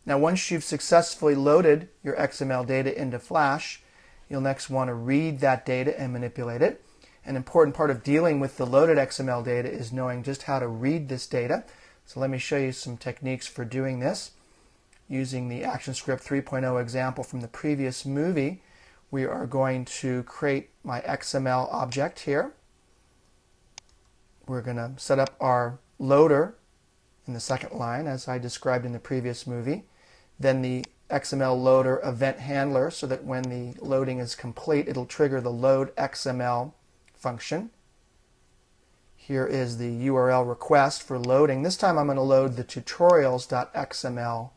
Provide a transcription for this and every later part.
Now once you've successfully loaded your XML data into Flash, you'll next want to read that data and manipulate it. An important part of dealing with the loaded XML data is knowing just how to read this data. So let me show you some techniques for doing this. Using the ActionScript 3.0 example from the previous movie, we are going to create my XML object here. We're going to set up our loader in the second line as I described in the previous movie. Then the XML loader event handler so that when the loading is complete, it'll trigger the load XML function. Here is the URL request for loading. This time I'm going to load the tutorials.xml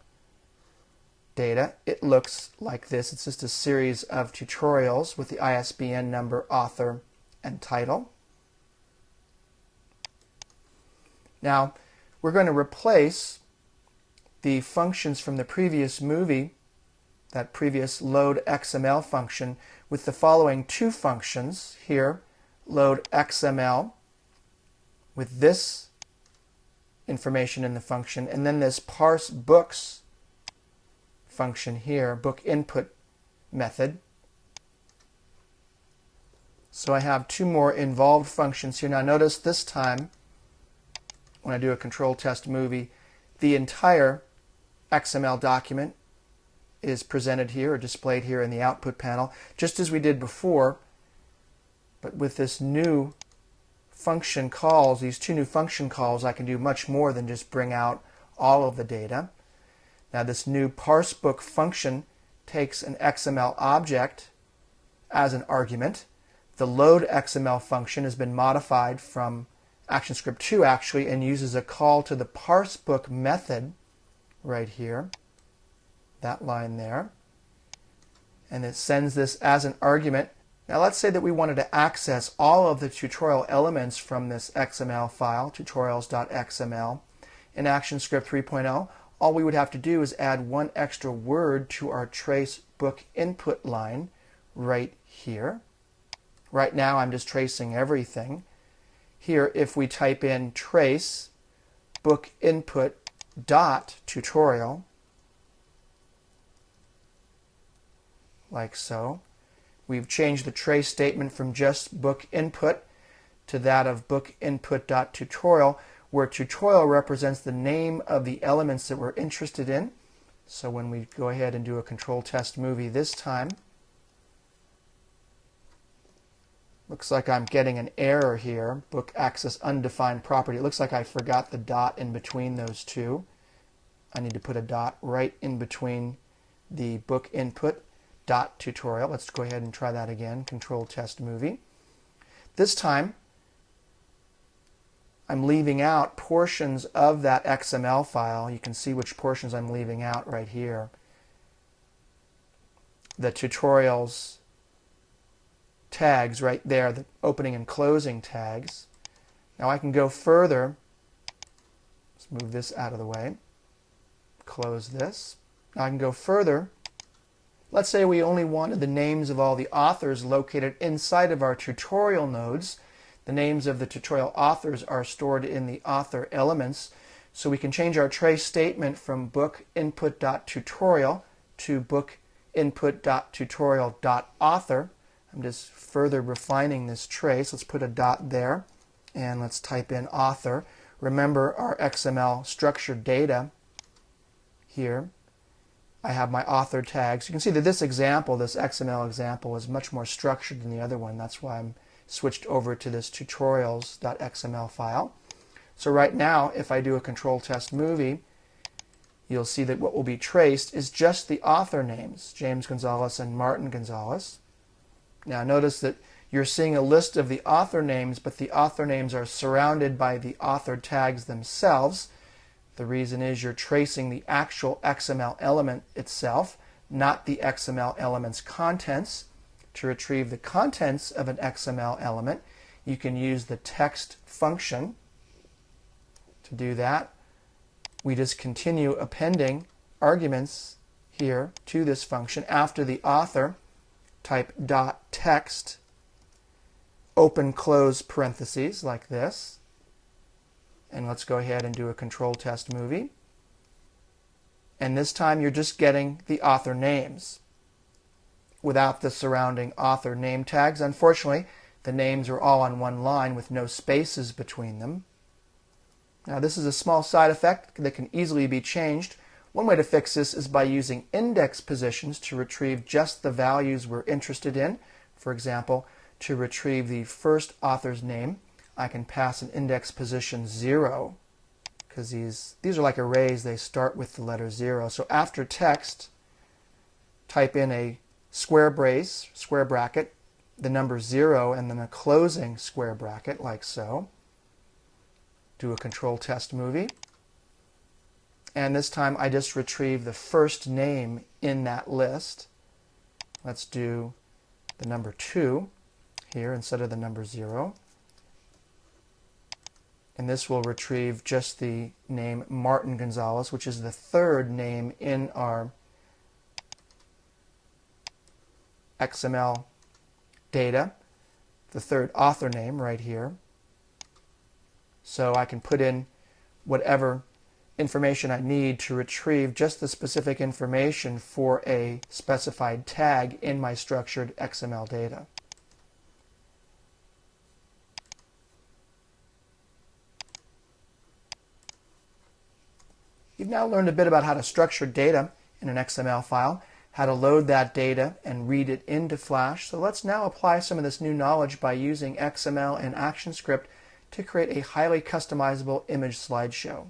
data. It looks like this. It's just a series of tutorials with the ISBN number, author, and title. Now we're going to replace the functions from the previous movie, that previous load XML function, with the following two functions here. Load XML with this information in the function, and then this parse books function here, book input method. So I have two more involved functions here. Now notice this time when I do a control test movie, the entire XML document is presented here or displayed here in the output panel, just as we did before. But with this new function calls, these two new function calls, I can do much more than just bring out all of the data. Now this new parseBook function takes an XML object as an argument. The load XML function has been modified from ActionScript 2 actually and uses a call to the parseBook method right here, that line there, and it sends this as an argument. Now let's say that we wanted to access all of the tutorial elements from this XML file, tutorials.xml, in ActionScript 3.0. All we would have to do is add one extra word to our trace book input line right here. Right now I'm just tracing everything. Here if we type in trace book input dot tutorial, like so, we've changed the trace statement from just book input to that of book input.tutorial, where tutorial represents the name of the elements that we're interested in. So when we go ahead and do a control test movie this time, looks like I'm getting an error here, book access undefined property. It looks like I forgot the dot in between those two. I need to put a dot right in between the book input dot tutorial. Let's go ahead and try that again. Control test movie. This time I'm leaving out portions of that XML file. You can see which portions I'm leaving out right here. The tutorials tags right there, the opening and closing tags. Now I can go further. Let's move this out of the way. Close this. Now I can go further. Let's say we only wanted the names of all the authors located inside of our tutorial nodes. The names of the tutorial authors are stored in the author elements. So we can change our trace statement from book input.tutorial to book input.tutorial.author. I'm just further refining this trace. Let's put a dot there and let's type in author. Remember our XML structured data here. I have my author tags. You can see that this example, this XML example, is much more structured than the other one. That's why I'm switched over to this tutorials.xml file. So right now, if I do a control test movie, you'll see that what will be traced is just the author names, James Gonzalez and Martin Gonzalez. Now notice that you're seeing a list of the author names, but the author names are surrounded by the author tags themselves. The reason is you're tracing the actual XML element itself, not the XML element's contents. To retrieve the contents of an XML element, you can use the text function. To do that, we just continue appending arguments here to this function. After the author, type .text, open close parentheses like this. And let's go ahead and do a control test movie. And this time you're just getting the author names without the surrounding author name tags. Unfortunately, the names are all on one line with no spaces between them. Now this is a small side effect that can easily be changed. One way to fix this is by using index positions to retrieve just the values we're interested in. For example, to retrieve the first author's name, I can pass an index position 0, because these are like arrays. They start with the letter 0. So after text, type in a square brace, square bracket, the number 0, and then a closing square bracket, like so. Do a control test movie. And this time I just retrieve the first name in that list. Let's do the number 2 here instead of the number 0. And this will retrieve just the name Martin Gonzalez, which is the third name in our XML data, the third author name right here. So I can put in whatever information I need to retrieve just the specific information for a specified tag in my structured XML data. You've now learned a bit about how to structure data in an XML file, how to load that data and read it into Flash. So let's now apply some of this new knowledge by using XML and ActionScript to create a highly customizable image slideshow.